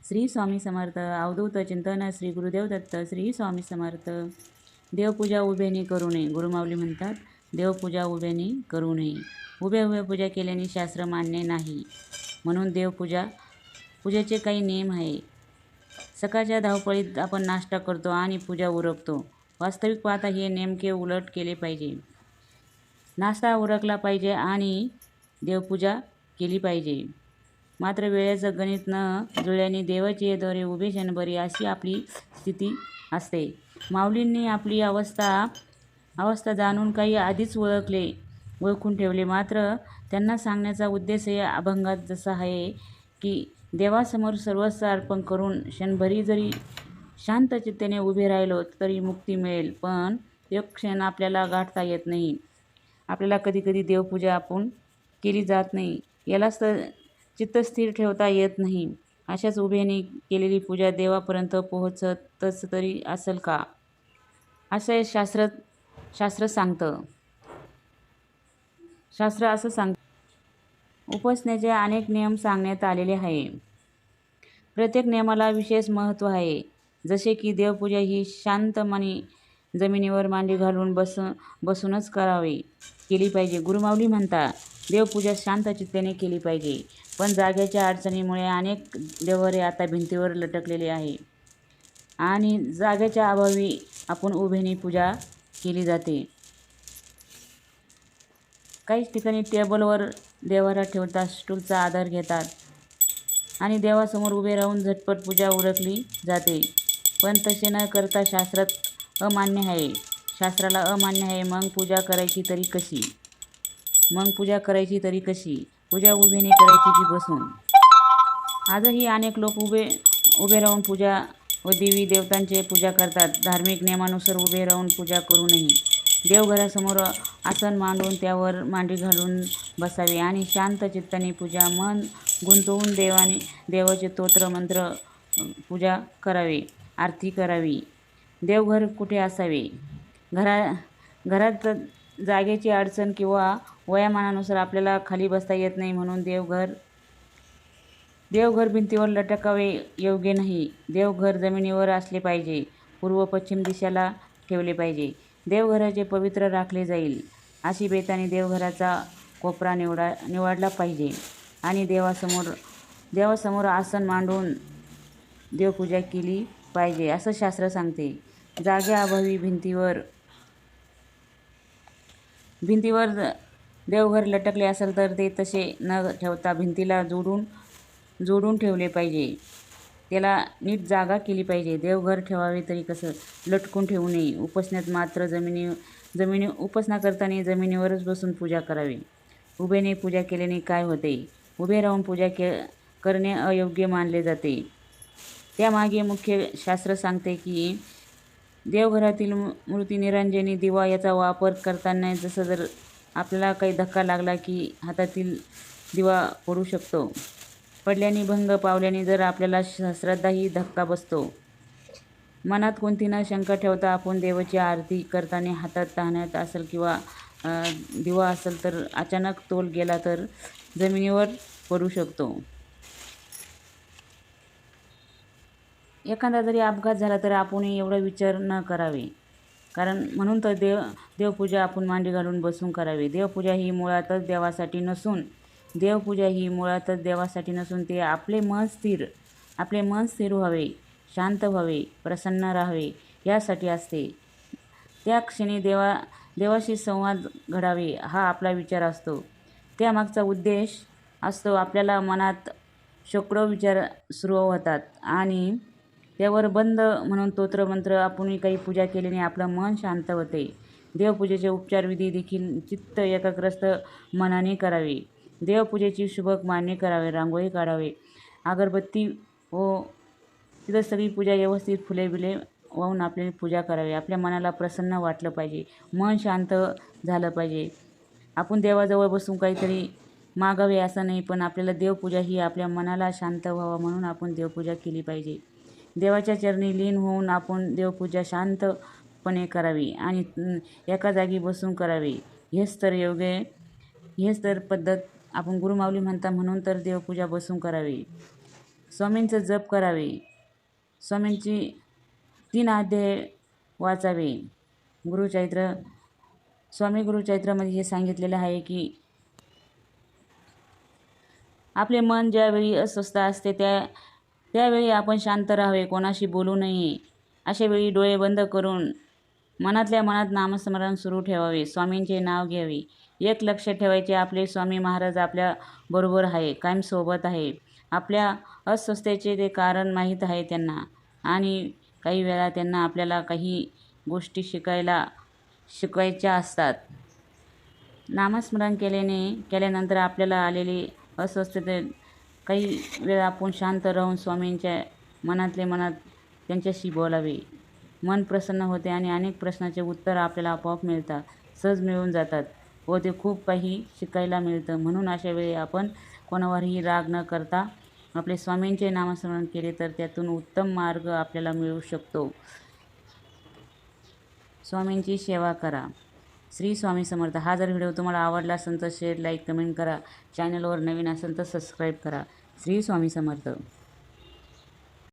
श्री स्वामी समर्थ. अवधूत चिंतन श्री गुरुदेव दत्त. श्री स्वामी समर्थ. देवपूजा उभ्याने करू नये. गुरुमाऊली म्हणतात, देवपूजा उभ्याने करू नये. उभ्या उभ्या पूजा केल्याने शास्त्र मान्य नाही. म्हणून पूजेचे काही नियम आहे. सकाळच्या धावपळीत आपण नाश्ता करतो आणि पूजा उरकतो. वास्तविक पाहता हे नेमके उलट केले पाहिजे. नाश्ता उरकला पाहिजे आणि देवपूजा केली पाहिजे. मात्र वेळेचं गणित न जुळल्याने देवाची येदोरे उभे क्षणभरी अशी आपली स्थिती असते. माऊलींनी आपली अवस्था जाणून काही आधीच ओळखून ठेवले. मात्र त्यांना सांगण्याचा उद्देश या अभंगात जसा आहे की देवासमोर सर्वस्व अर्पण करून क्षणभरी जरी शांत चित्तेने उभे राहिलो तरी मुक्ती मिळेल. पण एक क्षण आपल्याला गाठता येत नाही. आपल्याला कधीकधी देवपूजा आपण केली जात नाही. यालाच तर चित्त स्थिर ठेवता येत नाही. अशाच उभ्याने केलेली पूजा देवापर्यंत पोहोचतच तरी असेल का, असं शास्त्र सांगतं. शास्त्र असं सांगतं. उपासनेचे अनेक नियम सांगण्यात आलेले आहे. प्रत्येक नियमाला विशेष महत्त्व आहे. जसे की देवपूजा ही शांत मनी जमिनीवर मांडी घालून बसूनच केली पाहिजे. गुरुमाऊली म्हणतात, देवपूजा शांत चित्तेने केली पाहिजे. पण जागेच्या अडचणीमुळे अनेक देवघरे आता भिंतीवर लटकलेले आहे आणि जागेच्या अभावी आपण उभ्याने पूजा केली जाते. काही ठिकाणी टेबलवर देवारा ठेवतात, स्टूलचा आधार घेतात आणि देवासमोर उभे राहून झटपट पूजा उरकली जाते. पण तसे न करता शास्त्राला अमान्य आहे. मग पूजा करायची तरी कशी? पूजा उभ्याने करायची की बसून? आजही अनेक लोक उभे राहून पूजा व देवी देवतांचे पूजा करतात. धार्मिक नियमानुसार उभे राहून पूजा करू नये. देवघरासमोर आसन मांडून त्यावर मांडी घालून बसावे आणि शांत चित्ताने पूजा मन गुंतवून देवाचे स्तोत्र मंत्र पूजा करावे, आरती करावी. देवघर कुठे असावे? घरात जागेची अडचण किंवा वयामानानुसार आपल्याला खाली बसता येत नाही म्हणून देवघर भिंतीवर लटकावे योग्य नाही. देवघर जमिनीवर असले पाहिजे. पूर्व पश्चिम दिशेला ठेवले पाहिजे. देवघराचे पवित्र राखले जाईल अशी बेताने देवघराचा कोपरा निवडला पाहिजे आणि देवासमोर आसन मांडून देवपूजा केली पाहिजे असं शास्त्र सांगते. जागेअभावी भिंतीवर देवघर लटकले असेल तर ते तसे न ठेवता भिंतीला जोडून ठेवले पाहिजे. त्याला नीट जागा केली पाहिजे. देवघर ठेवावे तरी कसं? लटकून ठेवू नये. उपासनेत मात्र उपासना करताना जमिनीवरच बसून पूजा करावी. उभ्याने पूजा केल्याने काय होते? उभे राहून पूजा करणे अयोग्य मानले जाते. त्यामागे मुख्य शास्त्र सांगते की देवघरातील मूर्ती, निरंजनी, दिवा याचा वापर करताना जर आपल्याला काही धक्का लागला की हातातील दिवा पडू शकतो. पडल्याने भंग पावल्याने जर आपल्याला श्रद्धाही धक्का बसतो. मनात कोणती न शंका ठेवता आपण देवाची आरती करताना हातात ताहण्यात असेल किंवा दिवा असेल तर अचानक तोल गेला तर जमिनीवर पडू शकतो. एखादा जरी अपघात झाला तर आपण एवढा विचार न करावे. म्हणून तर देवपूजा आपण मांडी घालून बसून करावी. देवपूजा ही मुळातच देवासाठी नसून ते आपले मन स्थिर व्हावे, शांत व्हावे, प्रसन्न राहावे यासाठी असते. त्या क्षणी देवाशी संवाद घडावे हा आपला विचार असतो. त्यामागचा उद्देश असतो. आपल्याला मनात शेकडो विचार सुरू होतात आणि त्यावर बंद म्हणून स्तोत्र मंत्र आपण काही पूजा केल्याने आपलं मन शांत होते. देवपूजेचे उपचार विधी देखील चित्त एकाग्रस्त मनाने करावे. देवपूजेची शुभक मांडणी करावे, रांगोळी काढावे, अगरबत्ती व तिथं सगळी पूजा व्यवस्थित फुले बिले वाहून आपली पूजा करावी. आपल्या मनाला प्रसन्न वाटलं पाहिजे, मन शांत झालं पाहिजे. आपण देवाजवळ बसून काहीतरी मागावे असं नाही, पण आपल्याला देवपूजा ही आपल्या मनाला शांत व्हावं म्हणून आपण देवपूजा केली पाहिजे. देवाच्या चरणी लीन होऊन आपण देवपूजा शांतपणे करावी आणि एका जागी बसून करावी. हेच तर पद्धत आपण गुरुमाऊली म्हणता. म्हणून तर देवपूजा बसून करावी. स्वामींचं जप करावे, स्वामींची 3 अध्याय वाचावे. गुरुचरित्र स्वामी गुरुचरित्रामध्ये हे सांगितलेलं आहे की आपले मन ज्यावेळी अस्वस्थ असते त्यावेळी आपण शांत राहावे, कोणाशी बोलू नये. अशा वेळी डोळे बंद करून मनातल्या मनात नामस्मरण सुरू ठेवावे, स्वामींचे नाव घ्यावे. एक लक्षात ठेवायचे, आपले स्वामी महाराज आपल्या बरोबर आहे, कायम सोबत आहे. आपल्या अस्वस्थतेचे ते कारण माहीत आहे त्यांना आणि काही वेळा त्यांना आपल्याला काही गोष्टी शिकवायच्या असतात. नामस्मरण केल्यानंतर आपल्याला आलेली अस्वस्थते काही वेळा आपण शांत राहून स्वामींच्या मनातले मनात त्यांच्याशी बोलावे. मन प्रसन्न होते आणि अनेक प्रश्नांचे उत्तर आपल्याला आपोआप मिळतात, सहज मिळून जातात व ते खूप काही शिकायला मिळतं. म्हणून अशा वेळी आपण कोणावरही राग न करता आपले स्वामींचे नामस्मरण केले तर त्यातून उत्तम मार्ग आपल्याला मिळू शकतो. स्वामींची सेवा करा. श्री स्वामी समर्थ. हा जर व्हिडिओ तुम्हाला आवडला असेल तर शेअर, लाईक, कमेंट करा. चॅनलवर नवीन असेल तर सबस्क्राईब करा. श्री स्वामी समर्थ.